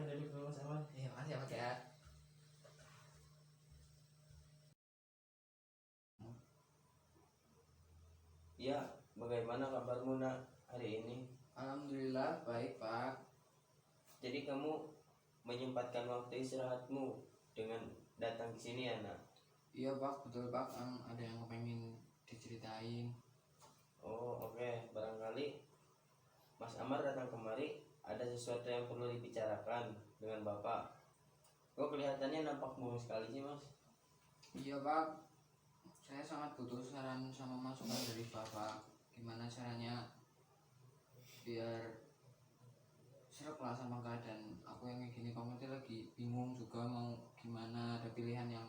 dari Mas Amar. Makasih ya Mas ya. Ya, bagaimana kabarmu nak hari ini? Alhamdulillah baik Pak. Jadi kamu menyempatkan waktu istirahatmu dengan datang ke sini ya nak? Iya Pak, betul Pak. Ada yang pengen diceritain. Oh oke. Barangkali Mas Amar datang kemari ada sesuatu yang perlu dibicarakan dengan Bapak. Kok kelihatannya nampak murung sekali sih Mas? Iya Pak, saya sangat butuh saran sama masukan dari Bapak. Gimana caranya biar serap lah sama keadaan aku yang kayak gini. Kamu tuh lagi bingung juga mau gimana, ada pilihan yang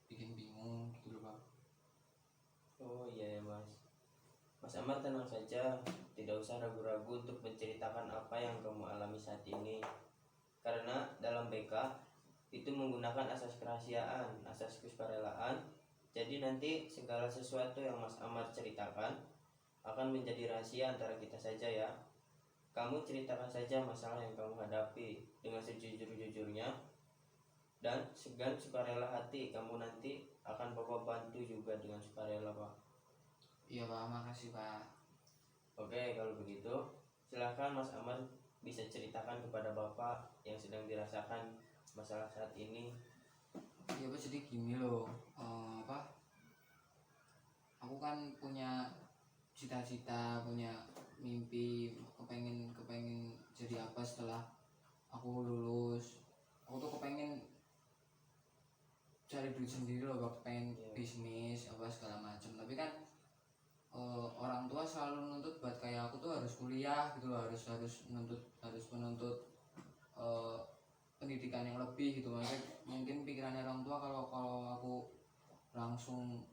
bikin bingung gitu loh Pak. Oh iya ya Mas. Mas Amar tenang saja, tidak usah ragu-ragu untuk menceritakan apa yang kamu alami saat ini. Karena dalam BK itu menggunakan asas kerahasiaan, asas kesukarelaan. Jadi nanti segala sesuatu yang Mas Amar ceritakan akan menjadi rahasia antara kita saja ya. Kamu ceritakan saja masalah yang kamu hadapi dengan sejujur-jujurnya, dan segan sukarela hati. Kamu nanti akan Bapak bantu juga dengan sukarela Pak. Iya Pak, makasih Pak. Oke, kalau begitu silahkan Mas Amar bisa ceritakan kepada Bapak yang sedang dirasakan masalah saat ini. Iya Pak, jadi gini loh, aku kan punya cita-cita, punya mimpi, kepengen jadi apa setelah aku lulus. Aku tuh kepengen cari duit sendiri loh Pak, pengen bisnis apa segala macam. Tapi kan orang tua selalu menuntut buat kayak aku tuh harus kuliah gitu loh, harus menuntut pendidikan yang lebih gitu. Maksudnya mungkin pikirannya orang tua kalau aku langsung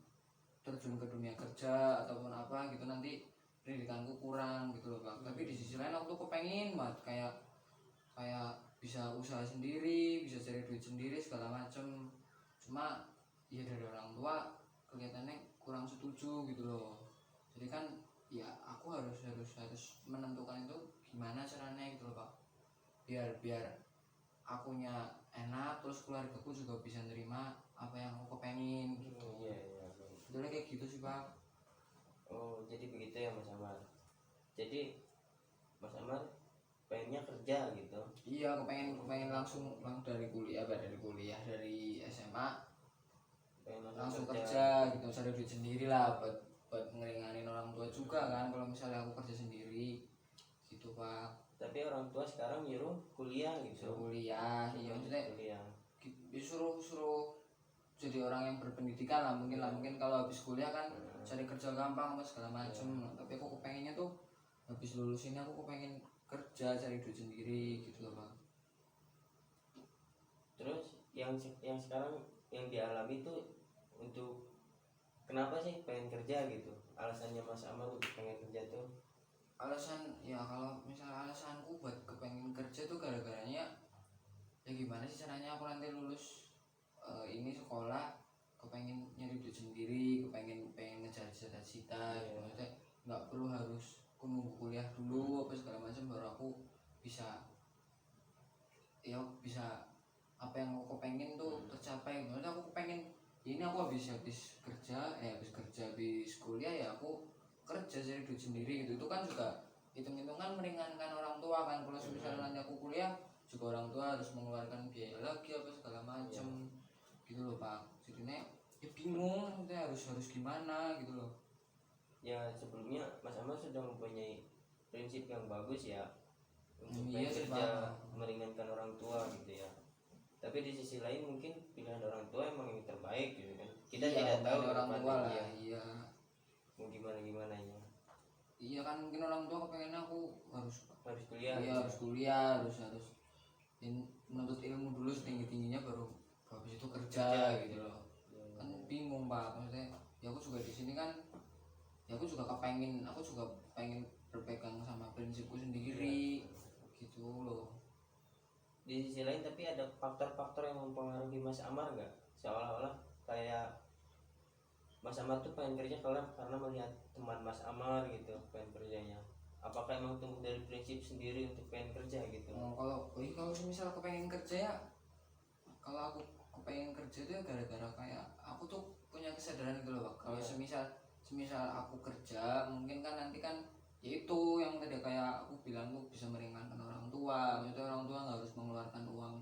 terjun ke dunia kerja ataupun apa gitu nanti pendidikanku kurang gitu loh Pak. Tapi di sisi lain aku tuh kepengen banget kayak bisa usaha sendiri, bisa cari duit sendiri segala macem. Cuma ya dari orang tua kelihatannya kurang setuju gitu loh. Jadi kan ya aku harus menentukan itu gimana caranya gitu loh Pak, biar akunya enak, terus keluargaku juga bisa nerima apa yang aku kepengen gitu. Iya. Sebetulnya kayak gitu sih Pak. Oh jadi begitu ya Mas Amar. Jadi Mas Amar pengennya kerja gitu. Iya, kepengen langsung dari kuliah dari SMA Pengen langsung kerja gitu, cari duit sendiri lah buat ngeringanin orang tua juga kan kalau misalnya aku kerja sendiri gitu Pak. Tapi orang tua sekarang nyuruh kuliah gitu. Suruh kuliah, iya maksudnya kuliah. Disuruh jadi orang yang berpendidikan lah mungkin kalau habis kuliah kan cari kerja gampang apa segala macem. Tapi aku kepengennya tuh habis lulus ini aku kepengen kerja cari duit sendiri gitu loh Pak. Terus yang sekarang yang dialami tuh untuk kenapa sih pengen kerja gitu? Alasannya Mas Amar untuk pengen kerja tuh? Alasan ya kalau misalnya alasanku buat kepengen kerja tuh gara-garanya ya gimana sih caranya aku nanti lulus ini sekolah kepengen nyari duit sendiri, pengen ngejar cita-cita gitu. Maksudnya nggak perlu harus aku nunggu kuliah dulu apa segala macam baru aku bisa apa yang aku kepengen tuh tercapai. Maksudnya aku kepengen ini aku habis kuliah ya aku kerja cari duit sendiri gitu. Itu kan juga hitung-hitungan meringankan orang tua kan. Kalau misalnya nanti aku kuliah juga orang tua harus mengeluarkan biaya lagi apa segala macem gitu loh Pak. Jadinya ya bingung maksudnya harus gimana gitu loh. Ya sebelumnya Mas Amar sudah mempunyai prinsip yang bagus ya untuk Iya sih, kerja Pak. meringankan orang tua gitu ya. Tapi di sisi lain mungkin pilihan orang tua emang yang terbaik gitu kan. Kita Iya, tidak tahu orang tua lah. ya. Iya. Mau gimana ya. Iya kan mungkin orang tua kepengen aku harus kuliah. Iya, gitu. harus kuliah, harus menuntut ilmu dulu setinggi-tingginya baru habis itu kerja gitu loh. Kan bingung Pak, maksudnya ya aku juga di sini kan ya aku juga pengen berpegang sama prinsipku sendiri gitu loh. Di sisi lain tapi ada faktor-faktor yang mempengaruhi Mas Amar nggak? Seolah-olah kayak Mas Amar tuh pengen kerja karena melihat teman Mas Amar gitu pengen kerjanya. apakah emang tumbuh dari prinsip sendiri untuk pengen kerja gitu? Kalau misal kepengen kerja ya, kalau aku kepengen kerja itu ya gara-gara kayak aku tuh punya kesadaran gitu loh Pak. Kalau Iya. semisal aku kerja mungkin kan nanti kan ya itu yang tadi kayak aku bilang tuh bisa meringankan orang tua. Maksudnya orang tua nggak harus mengeluarkan uang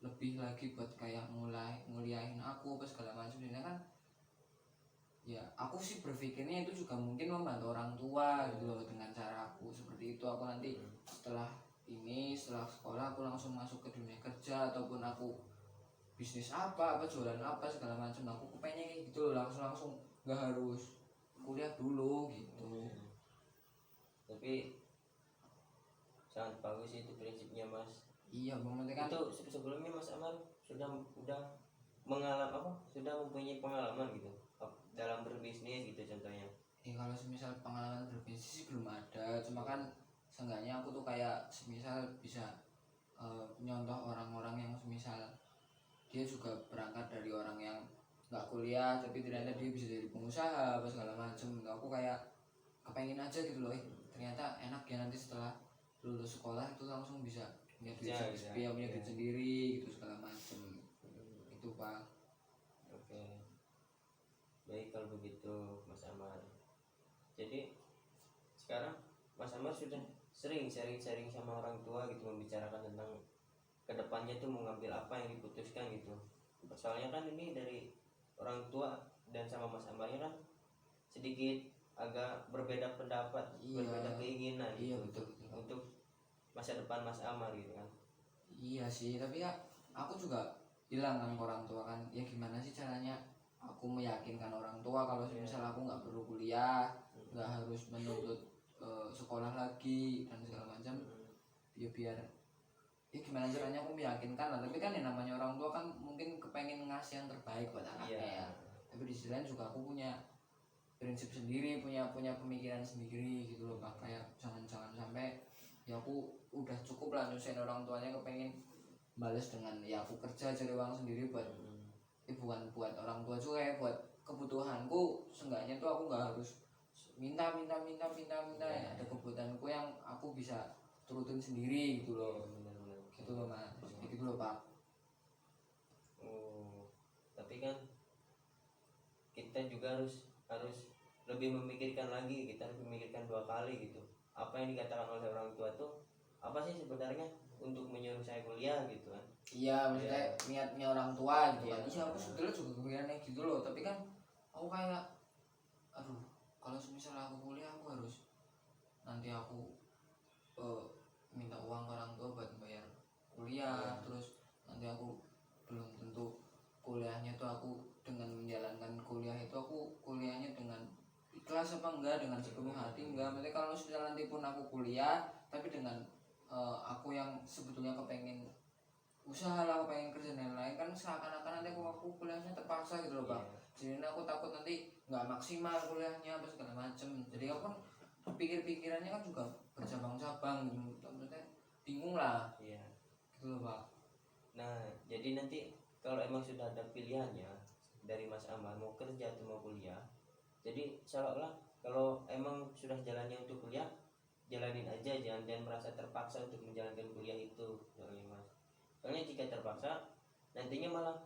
lebih lagi buat kayak mulai nguliahin aku apa segala macam. Sebenarnya kan ya aku sih berpikirnya itu juga mungkin membantu orang tua gitu loh, dengan cara aku seperti itu. Aku nanti setelah sekolah aku langsung masuk ke dunia kerja, ataupun aku bisnis apa jualan apa segala macam, aku kepengen kayak gitu loh, langsung nggak harus kuliah dulu gitu. Tapi sangat bagus itu prinsipnya Mas. Iya berarti kan Itu sebelumnya Mas Amar udah sudah mempunyai pengalaman gitu dalam berbisnis gitu contohnya. kalau semisal pengalaman berbisnis sih belum ada, cuma kan seenggaknya aku tuh kayak semisal bisa nyontoh orang-orang yang semisal dia juga berangkat dari orang yang nggak kuliah tapi ternyata dia bisa jadi pengusaha apa segala macem. Aku kayak kepengen aja gitu loh, ternyata enak ya nanti setelah lulus sekolah itu langsung bisa punya duit punya duit sendiri gitu segala macem. Itu Pak. Oke. Baik kalau begitu Mas Amar. Jadi sekarang Mas Amar sudah sering sharing-sharing sama orang tua gitu, membicarakan tentang kedepannya tuh mau ngambil apa yang diputuskan gitu. Soalnya kan ini dari orang tua dan sama Mas Amarnya kan sedikit agak berbeda pendapat, Iya. berbeda keinginan Iya, gitu betul. untuk masa depan Mas Amar gitu kan. Iya sih, tapi ya aku juga bilang kan ke orang tua kan, ya gimana sih caranya aku meyakinkan orang tua kalau misalnya aku nggak perlu kuliah, nggak harus menuntut sekolah lagi dan segala macam. Ya biar ya gimana caranya aku meyakinkan lah. Tapi kan yang namanya orang tua kan mungkin kepengen ngasih yang terbaik buat anaknya ya. Tapi di sisi lain juga aku punya prinsip sendiri, punya pemikiran sendiri gitu loh Pak. Kayak jangan sampai ya aku udah cukup lah nyusahin orang tuanya kepengen bales dengan ya aku kerja cari uang sendiri buat bukan buat orang tua juga ya, buat kebutuhanku. Seenggaknya tuh aku nggak harus minta ya. Ada kebutuhanku yang aku bisa turutin sendiri gitu loh. Gitu loh Mas, gitu loh Pak. Oh, tapi kan kita juga harus lebih memikirkan lagi, kita harus memikirkan dua kali gitu. Apa yang dikatakan oleh orang tua tuh apa sih sebenarnya untuk menyuruh saya kuliah gitu kan. Iya, maksudnya niatnya orang tua gitu kan. Iya. Iya, aku sebetulnya juga kepikirannya gitu loh, tapi kan aku kayak aduh, kalau misalnya aku kuliah aku harus nanti aku minta uang ke orang tua buat bayar kuliah, terus nanti aku belum tentu kuliahnya tuh aku dengan menjalankan kuliah itu aku kuliahnya dengan ikhlas apa enggak, dengan sepenuh hati enggak. Maksudnya kalau misalnya nanti pun aku kuliah tapi dengan aku yang sebetulnya kepengen usaha lah, aku pengen kerja dan lain-lain, kan seakan-akan nanti aku kuliahnya terpaksa gitu loh Pak. Jadi aku takut nanti nggak maksimal kuliahnya apa segala macem. Jadi aku kan pikirannya kan juga bercabang-cabang gitu, maksudnya bingung lah. Iya. Gitu loh Pak. Nah, jadi nanti kalau emang sudah ada pilihannya dari Mas Amar mau kerja atau mau kuliah, jadi seolah-olah kalau emang sudah jalannya untuk kuliah, jalanin aja, jangan merasa terpaksa untuk menjalankan kuliah itu, soalnya Mas. Soalnya jika terpaksa, nantinya malah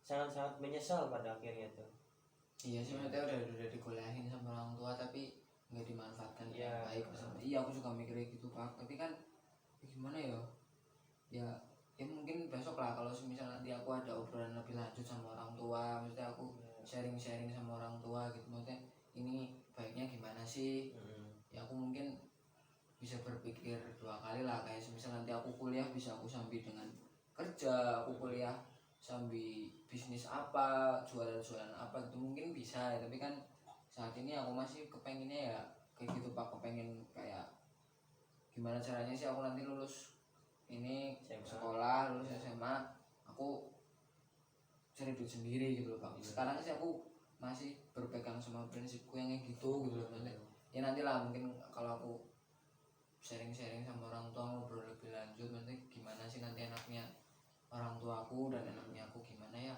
sangat-sangat menyesal pada akhirnya tuh. Iya sih, maksudnya udah dikuliahin sama orang tua tapi nggak dimanfaatkan dengan baik. Iya aku juga mikirnya gitu Pak. Tapi kan ya gimana ya? Ya mungkin besok lah kalau misalnya nanti aku ada obrolan lebih lanjut sama orang tua, maksudnya aku sharing sama orang tua gitu, maksudnya ini baiknya gimana sih. Ya aku mungkin bisa berpikir dua kali lah, kayak misal nanti aku kuliah bisa aku sambil dengan kerja, aku kuliah sambil bisnis apa, jualan apa gitu mungkin bisa ya. Tapi kan saat ini aku masih kepenginnya ya kayak gitu Pak, kepengen kayak gimana caranya sih aku nanti lulus ini sekolah, lulus SMA aku cari duit sendiri gitu loh Pak. Sekarang sih aku masih berpegang sama prinsipku yang kayak gitu gitu loh. Ya nanti lah mungkin kalau aku sharing sama orang tua, ngobrol lebih lanjut nanti gimana sih nanti enaknya orang tua aku dan enaknya aku gimana ya,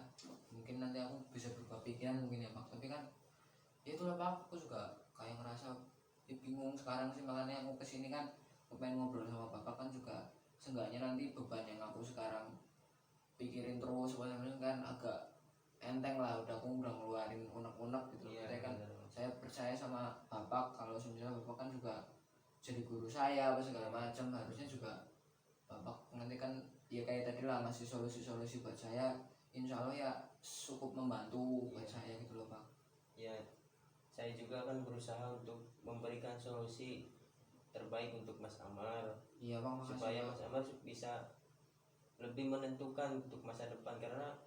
mungkin nanti aku bisa berubah pikiran mungkin ya Pak. Tapi kan ya itulah Pak, aku juga kayak ngerasa ya ya bingung sekarang sih, makanya aku kesini kan pengen ngobrol sama bapak kan juga seenggaknya nanti beban yang aku sekarang pikirin terus macam-macam kan agak enteng lah, aku udah ngeluarin unek-unek gitu. Iya, Saya kan benar, Mas. saya percaya sama bapak, kalau misalnya bapak kan juga jadi guru saya apa segala macam, harusnya juga bapak nanti kan ya kayak tadi lah ngasih solusi-solusi buat saya, insya Allah ya cukup membantu buat saya gitu loh pak. Ya, saya juga kan berusaha untuk memberikan solusi terbaik untuk Mas Amar, Iya bang, makasih supaya Pak. Mas Amar bisa lebih menentukan untuk masa depan, karena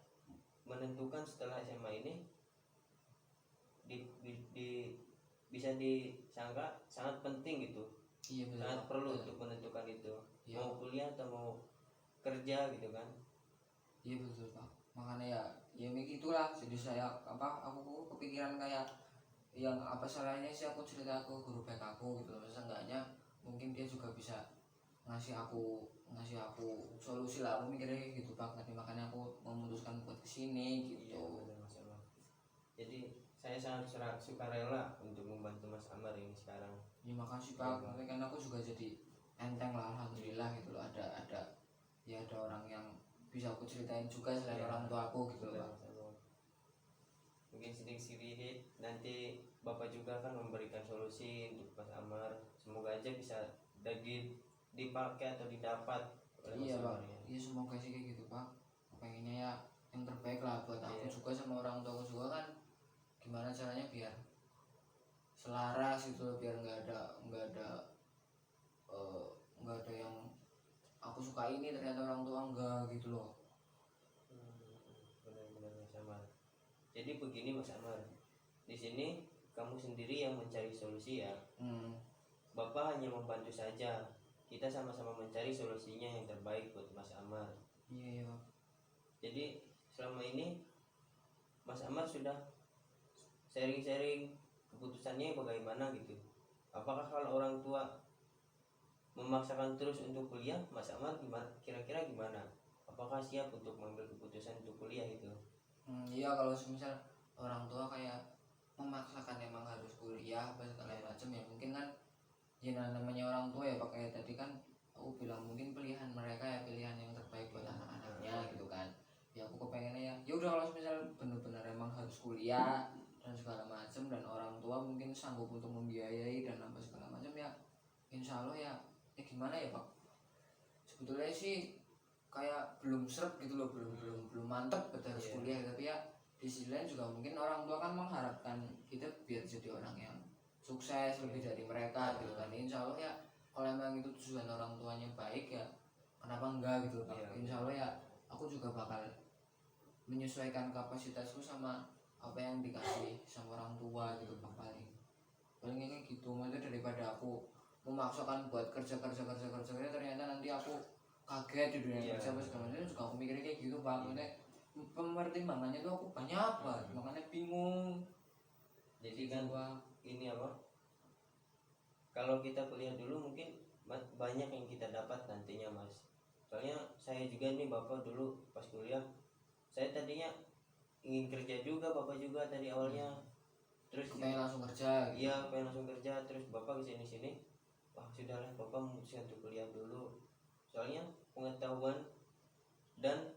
menentukan setelah SMA ini bisa disangka sangat penting gitu, Iya betul sangat Pak. perlu Betul. untuk menentukan itu, Iya. mau kuliah atau mau kerja gitu kan. Iya betul pak, makanya ya begitulah, jadi saya aku kepikiran kayak yang apa salahnya sih aku cerita ke guru BK aku gitu loh, seenggaknya mungkin dia juga bisa ngasih aku solusi lah, aku mikirnya kayak gitu pak. Tadi makanya aku memutuskan buat kesini Iya, gitu. benar Mas Amar. Jadi saya sangat sukarela untuk membantu Mas Amar ini sekarang. Ya makasih Iya, pak, Pak. tapi kan aku juga jadi enteng lah, alhamdulillah gitu loh, ada ya ada orang yang bisa aku ceritain juga selain Iya, orang tua aku gitu benar, loh. Mas Amar. Mungkin sedikit nanti Bapak juga akan memberikan solusi untuk Mas Amar. Semoga aja bisa dipakai atau didapat oleh Mas Iya pak, Amar ya. iya semoga sih kayak gitu pak. Pengennya ya yang terbaik lah buat aku Iya. juga sama orang tua aku juga kan. Gimana caranya biar selaras gitu loh, biar eh, nggak ada yang aku suka ini ternyata orang tua enggak gitu loh. Benar-benar Mas Amar. Jadi begini Mas Amar, di sini kamu sendiri yang mencari solusi ya. Bapak hanya membantu saja. Kita sama-sama mencari solusinya yang terbaik buat Mas Amar. Iya iya pak. Jadi selama ini Mas Amar sudah sharing-sharing keputusannya bagaimana gitu. Apakah kalau orang tua memaksakan terus untuk kuliah, Mas Amar gimana? Kira-kira gimana? Apakah siap untuk mengambil keputusan untuk kuliah itu? Iya kalau misal orang tua kayak memaksakan emang harus kuliah apa segala macam ya mungkin kan ya namanya orang tua ya pak, kayak tadi kan aku bilang mungkin pilihan mereka ya pilihan yang terbaik buat anak-anaknya gitu kan. Ya aku kepengennya ya udah kalau misal benar-benar emang harus kuliah dan segala macam dan orang tua mungkin sanggup untuk membiayai dan apa segala macam ya insya Allah ya gimana ya pak, sebetulnya sih kayak belum seret gitu loh, belum mantep betul harus kuliah, tapi ya di sisi lain juga mungkin orang tua kan mengharapkan kita biar jadi orang yang sukses lebih dari mereka gitu kan. Insya Allah ya kalau emang itu tujuan orang tuanya baik ya kenapa enggak gitu Pak. Insya Allah ya aku juga bakal menyesuaikan kapasitasku sama apa yang dikasih sama orang tua gitu Pak. Palingnya kayak gitu, maksudnya daripada aku memaksakan buat kerja ternyata nanti aku kaget di dunia kerja apa segala macam, juga aku mikirnya kayak gitu Pak. Maksudnya pertimbangannya tuh aku banyak banget, makanya bingung. Jadi kan ini apa? Kalau kita kuliah dulu mungkin banyak yang kita dapat nantinya Mas. Soalnya saya juga nih Bapak dulu pas kuliah, saya tadinya ingin kerja juga, Bapak juga tadi awalnya. Terus pengen langsung kerja gitu. Iya, pengen langsung kerja. Terus Bapak kesini-sini, wah sudahlah Bapak memutuskan untuk kuliah dulu. Soalnya pengetahuan dan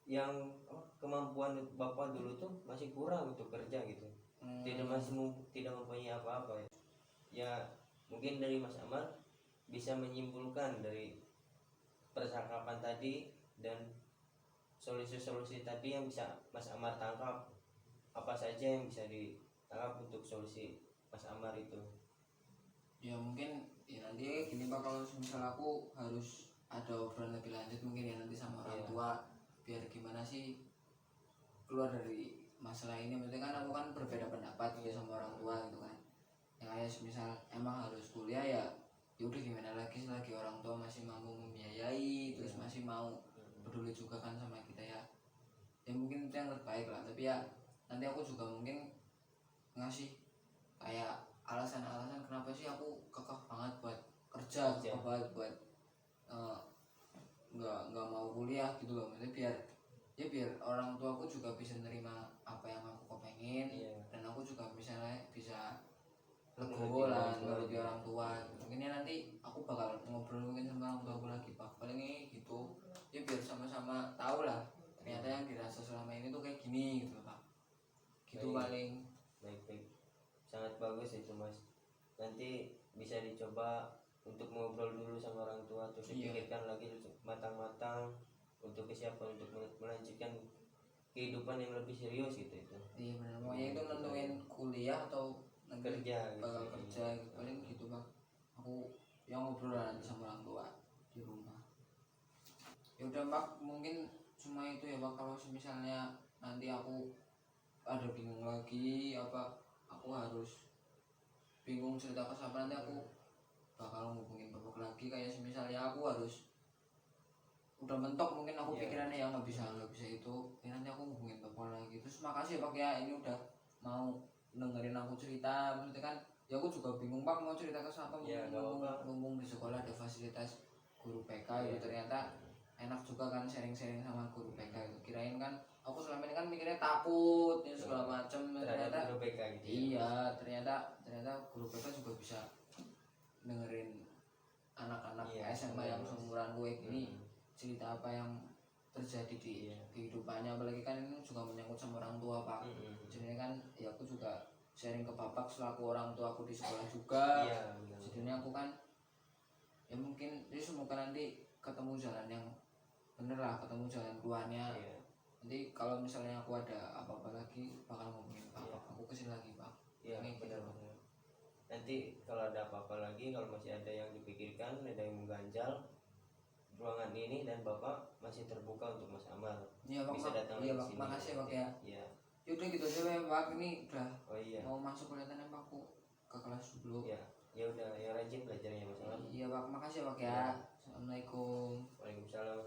yang kemampuan Bapak dulu tuh masih kurang untuk kerja gitu. Tidak mempunyai apa-apa ya. Ya mungkin dari Mas Amar bisa menyimpulkan dari percakapan tadi dan solusi-solusi tadi yang bisa Mas Amar tangkap, apa saja yang bisa ditangkap untuk solusi Mas Amar itu. Ya mungkin ya nanti gini Pak, kalau misal aku harus ada obrolan lebih lanjut mungkin ya nanti sama orang tua biar gimana sih keluar dari masalah ini. Maksudnya kan aku kan berbeda pendapat gitu sama orang tua gitu kan. Ya kayak misal emang harus kuliah ya udah gimana lagi selagi orang tua masih mampu membiayai, terus masih mau peduli juga kan sama kita ya mungkin itu yang terbaik lah. Tapi ya nanti aku juga mungkin ngasih kayak alasan-alasan kenapa sih aku kekeh banget buat kerja, kekeh banget buat nggak mau kuliah gitu loh. Maksudnya biar orang tua aku juga bisa nerima apa yang aku kepengen dan aku juga misalnya bisa legowo lah nuruti orang tua. Mungkin ya nanti aku bakal ngobrol mungkin sama orang tua aku lagi pak, paling ini gitu ya biar sama-sama tahu lah ternyata yang dirasa selama ini tuh kayak gini gitu pak, gitu Baik. paling. Baik-baik, sangat bagus itu mas. Nanti bisa dicoba untuk ngobrol dulu sama orang tua, terus Iya. dipikirkan lagi matang-matang untuk kesiapan untuk melanjutkan kehidupan yang lebih serius gitu itu. Iya benar, pokoknya itu nentuin kuliah atau nanti Kerja gitu. bakal kerja gitu. Paling gitu pak, aku yang ngobrol lah nanti sama orang tua di rumah. Ya udah pak, mungkin cuma itu ya pak. Kalau misalnya nanti aku ada bingung lagi apa, aku harus bingung cerita ke siapa, nanti aku bakal ngubungin bapak lagi. Kayak misalnya aku harus udah mentok mungkin aku Iya. pikirannya ya nggak bisa itu ya, nanti aku ngubungin bapak lagi. Terus makasih ya pak ya, ini udah mau dengerin aku cerita. Maksudnya kan ya aku juga bingung pak mau cerita ke siapa. Iya, nggak Ngomong apa-apa. ngomong di sekolah ada fasilitas guru PK Iya. gitu, ternyata enak juga kan sharing-sharing sama guru PK gitu. Kirain kan aku selama ini kan mikirnya takut ya segala macem, Terhadap ternyata guru BK gitu. iya, ternyata guru PK juga bisa dengerin anak-anak Iya, SMA yang benar, Mas. seumuran gue gini Hmm. cerita apa yang terjadi di Iya. kehidupannya. Apalagi kan ini juga menyangkut sama orang tua pak. Mm-mm. Jadinya kan ya aku juga sharing ke bapak selaku orang tua aku di sekolah juga. Iya, benar. Jadinya aku kan ya mungkin ya semoga nanti ketemu jalan yang bener lah, ketemu jalan keluarnya. Iya. Nanti kalau misalnya aku ada apa-apa lagi bakal ngomongin bapak. Iya. Aku kesini lagi pak. Iya, Ini gitu. benar-benar. Nanti kalau ada apa-apa lagi, kalau masih ada yang dipikirkan, ada yang mengganjal, ruangan ini dan Bapak masih terbuka untuk Mas Amal. Iya pak, Bisa datang iya ke pak, sini. makasih pak ya. Iya. Yaudah gitu aja ya pak, ini udah Oh iya. mau masuk kelihatannya pak, aku ke kelas dulu. Ya, ya udah, ya rajin belajarnya Mas Amal. Iya pak, makasih pak ya. Iya. Assalamualaikum. Waalaikumsalam.